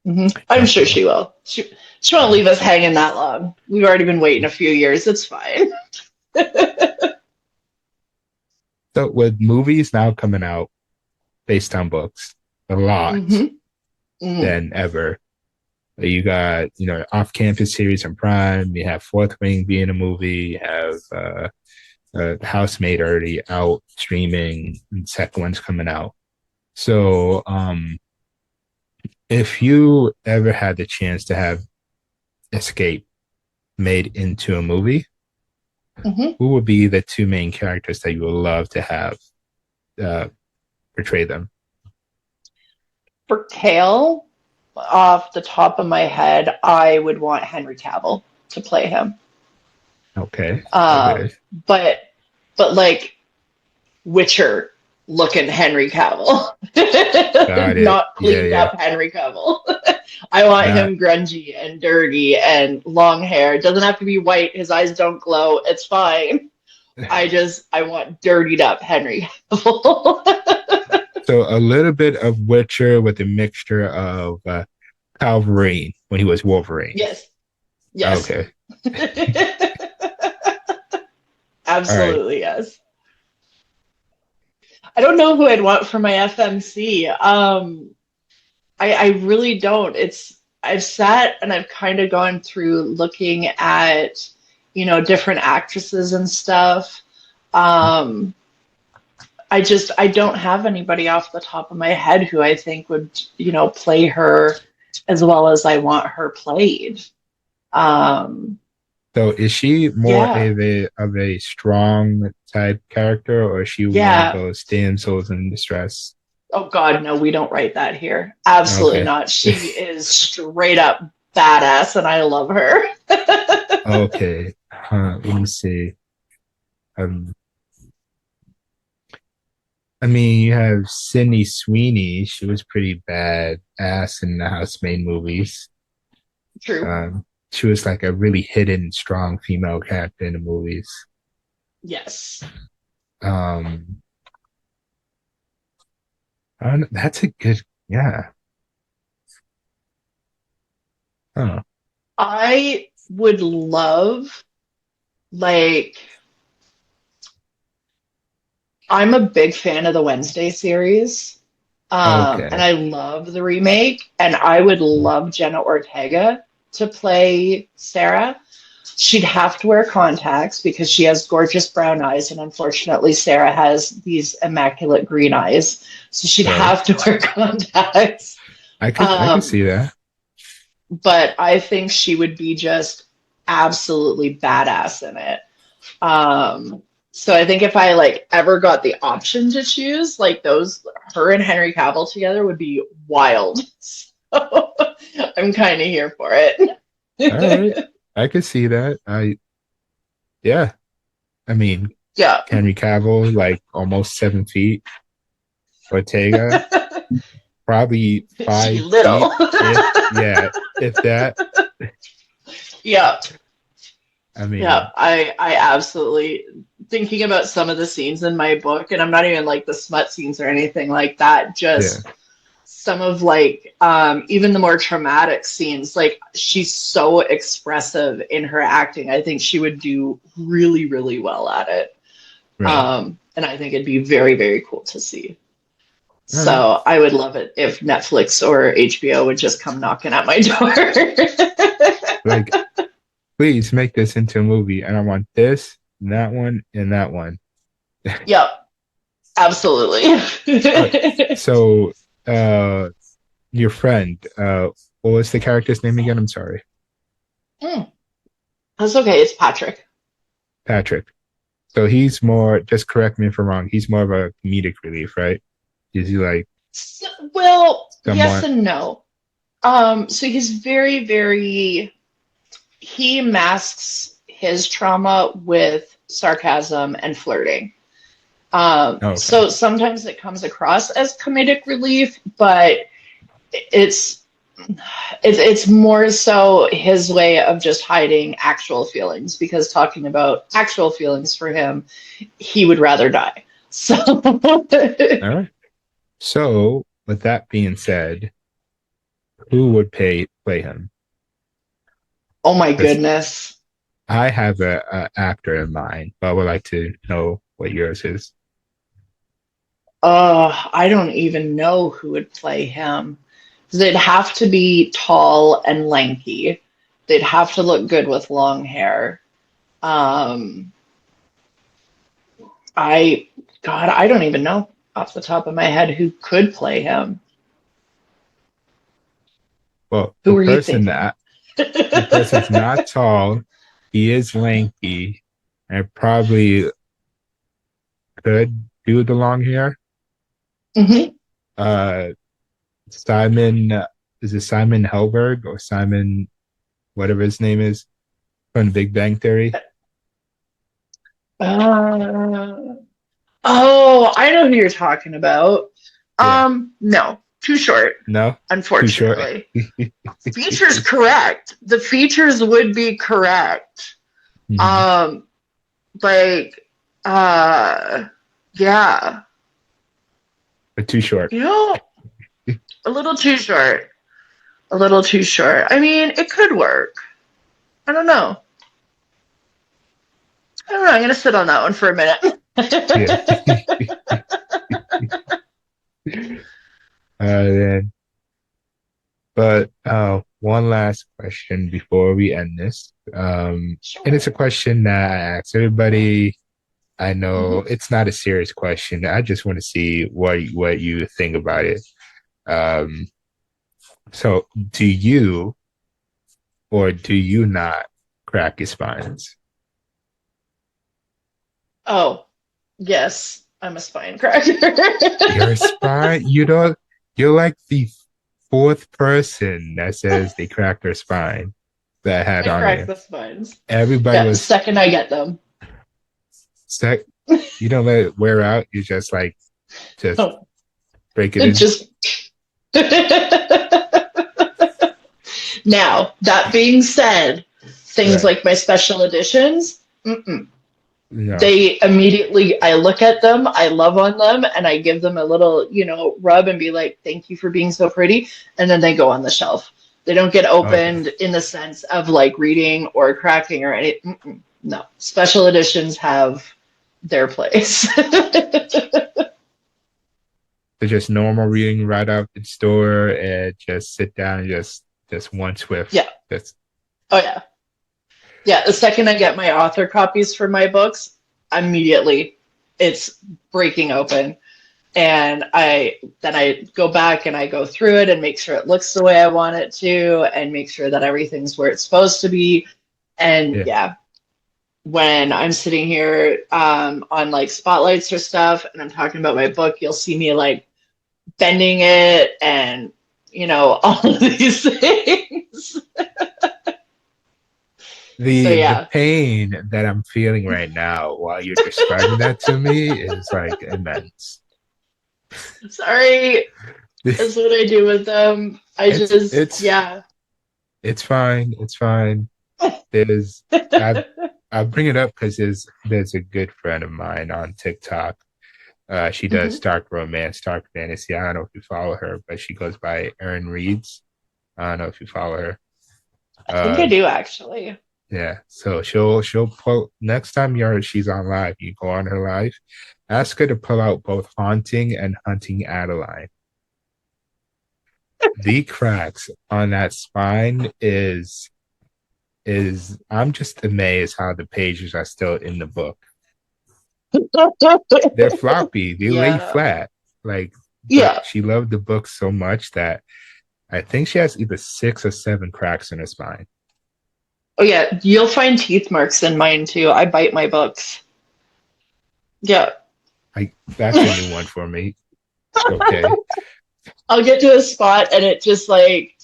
Hmm. I'm sure Okay. she will. She won't leave us hanging that long. We've already been waiting a few years. It's fine. So with movies now coming out based on books, a lot Hmm. Hmm. than ever. You got, off-campus series on Prime. You have Fourth Wing being a movie. You have Housemaid already out streaming. And second one's coming out. So, if you ever had the chance to have Escape made into a movie, Hmm. who would be the two main characters that you would love to have uh, portray them? For Kale, off the top of my head, I would want Henry Cavill to play him. Okay, Um, okay, but like Witcher looking Henry Cavill, got it. not Yeah, cleaned yeah. up Henry Cavill. I want Not him grungy and dirty and long hair. It doesn't have to be white. His eyes don't glow. It's fine. I want dirtied up Henry Cavill. so a little bit of Witcher with a mixture of Calvary when he was Wolverine. Yes. Yes. Okay, all right. Absolutely, yes. I don't know who I'd want for my FMC. I really don't. I've sat and I've kind of gone through looking at, different actresses and stuff. Um, I don't have anybody off the top of my head who I think would, play her as well as I want her played. Um, So is she more yeah, of a strong type character, or is she one of yeah. those damsels in distress? Oh God, no, we don't write that here. Absolutely Okay. not. She is straight up badass, and I love her. Okay. Let me see. Um, I mean, you have Sydney Sweeney. She was pretty bad ass in the Housemaid movies. True. She was like a really hidden, strong female character in the movies. Yes. Um, I don't know, that's a good, yeah. Huh. I would love, like, I'm a big fan of the Wednesday series. And Okay. I love the remake, and I would love Jenna Ortega to play Sarah. She'd have to wear contacts because she has gorgeous brown eyes, and unfortunately, Sarah has these immaculate green eyes. So she'd Right. have to wear contacts. I could Um, see that. but I think she would be just absolutely badass in it. So I think if I like ever got the option to choose, like those, her and Henry Cavill together would be wild. So I'm kind of here for All right. it. I could see that. Yeah. I mean, Yeah. Henry Cavill, like almost 7 feet. Ortega, probably She 5 feet. little. Yeah, if that. Yeah. I Yeah. mean, I absolutely thinking about some of the scenes in my book, and I'm not even like the smut scenes or anything like that, yeah. just some of like even the more traumatic scenes, like she's so expressive in her acting. I think she would do really, really well at it. Right. And I think it'd be very, very cool to see. All right. So I would love it if Netflix or HBO would just come knocking at my door. Like, please make this into a movie. And I want this, and that one, and that one. Yep, absolutely. All right. So, your friend, what was the character's name again? I'm sorry. Mm, that's okay. It's Patrick. Patrick. So he's more, just correct me if I'm wrong, he's more of a comedic relief, right? Is he like So, well, yes somewhat? and no. So he's very, very, he masks his trauma with sarcasm and flirting. Oh, okay. So sometimes it comes across as comedic relief, but it's it's more so his way of just hiding actual feelings, because talking about actual feelings for him, he would rather die. So All right. So, with that being said, who would play him? Oh my Because goodness. I have a actor in mind, but I would like to know what yours is. I don't even know who would play him. They'd have to be tall and lanky. They'd have to look good with long hair. Um, I, God, I don't even know off the top of my head who could play him. Well, Who are you thinking? the person's not tall. He is lanky, and probably could do the long hair. Hmm. Uh, Simon, is it Simon Helberg or Simon, whatever his name is, from the Big Bang Theory? Uh, oh, I know who you're talking about. Yeah. No, too short, No, too short. unfortunately. Features correct. The features would be correct. Mhm. Um, like, uh, yeah, But too short. you know, a little too short. A little too short. I mean, it could work. I don't know. I don't know. I'm gonna sit on that one for a minute. Yeah. Then, but one last question before we end this. And it's a Sure. question that I ask everybody. I know Hmm. it's not a serious question. I just want to see what you think about it. Um, so do you or do you not crack your spines? Oh, yes, I'm a spine cracker. Your spine, you're like the fourth person that says they cracked their spine that I had I on crack here. the spines. Everybody Yeah, the was second I get them. sick. You don't let it wear out. You just Oh, break it it in. just. Now, that being said, things Right. like my special editions, mm-mm. No. They immediately, I look at them, I love on them, and I give them a little, rub and be like, thank you for being so pretty. And then they go on the shelf. They don't get Okay. opened in the sense of like reading or cracking or anything. No, special editions have their place. So just normal reading right out the store and just sit down and just one swift. Yeah. That's Oh, yeah. Yeah. The second I get my author copies for my books, immediately it's breaking open. And I go back and I go through it and make sure it looks the way I want it to and make sure that everything's where it's supposed to be. And yeah. yeah, when I'm sitting here on like spotlights or stuff and I'm talking about my book, you'll see me like bending it and all of these things. So The yeah, pain that I'm feeling right now while you're describing that to me is like immense. sorry, that's what I do with them. I It's just it's yeah. it's fine. It's fine. There's I I bring it up because there's a good friend of mine on TikTok. She does Mhm. dark romance, dark fantasy. I don't know if you follow her, but she goes by Erin Reads. I don't know if you follow her. I think I Uh, do actually. yeah. So she'll pull next time she's on live. You go on her live, ask her to pull out both Haunting and Hunting Adeline. The cracks on that spine is I'm just amazed how the pages are still in the book. They're floppy. They lay Yeah. flat. Like, but Yeah. she loved the book so much that I think she has either six or seven cracks in her spine. Oh yeah, you'll find teeth marks in mine too. I bite my books. Yeah. Like that's a new one for me. Okay. I'll get to a spot and it just like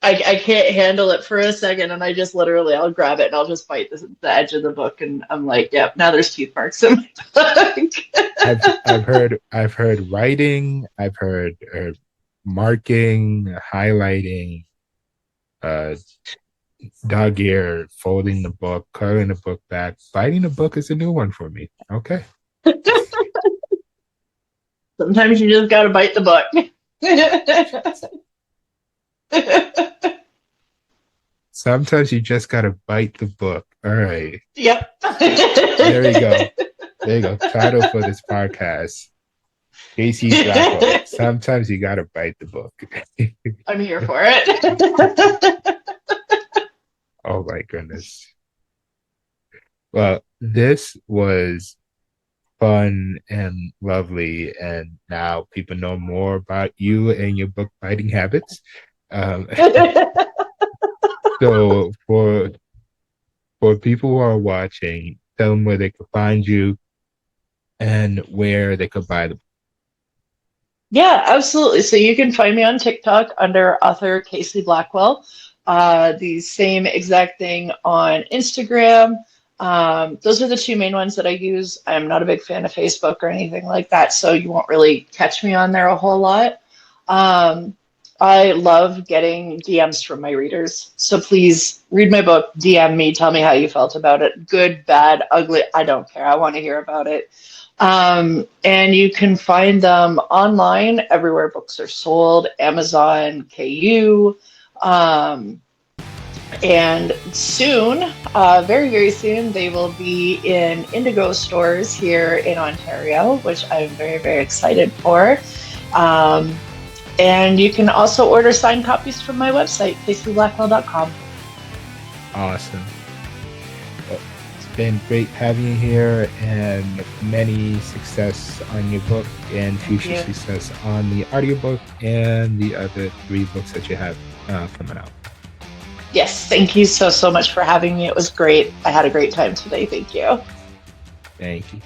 I can't handle it for a second and I just literally I'll grab it and I'll just bite the edge of the book and I'm like, yep, now there's teeth marks in my book. I've heard writing, I've heard marking, highlighting, uh dog ear, folding the book, curling the book back. Biting the book is a new one for me. Okay. Sometimes you just gotta bite the book. Sometimes you just gotta bite the book. All right. Yep. There you go. There you go. Title for this podcast. KC Blackwell. Sometimes you gotta bite the book. I'm here for it. Oh my goodness. Well, this was fun and lovely, and now people know more about you and your book biting habits. Um, so for people who are watching, tell them where they could find you and where they could buy the. Yeah, absolutely. So you can find me on TikTok under author KC Blackwell. The same exact thing on Instagram. Those are the two main ones that I use. I'm not a big fan of Facebook or anything like that, so you won't really catch me on there a whole lot. Um, I love getting DMs from my readers. So please read my book, DM me, tell me how you felt about it. Good, bad, ugly, I don't care. I want to hear about it. And you can find them online everywhere books are sold, Amazon, KU. Um, and soon, very, very soon, they will be in Indigo stores here in Ontario, which I'm very, very excited for. Um, and you can also order signed copies from my website, kcblackwell.com. Awesome. Well, it's been great having you here, and many success on your book and future success on the audiobook and the other 3 books that you have coming out. Yes, thank you so much for having me. It was great. I had a great time today. Thank you. Thank you.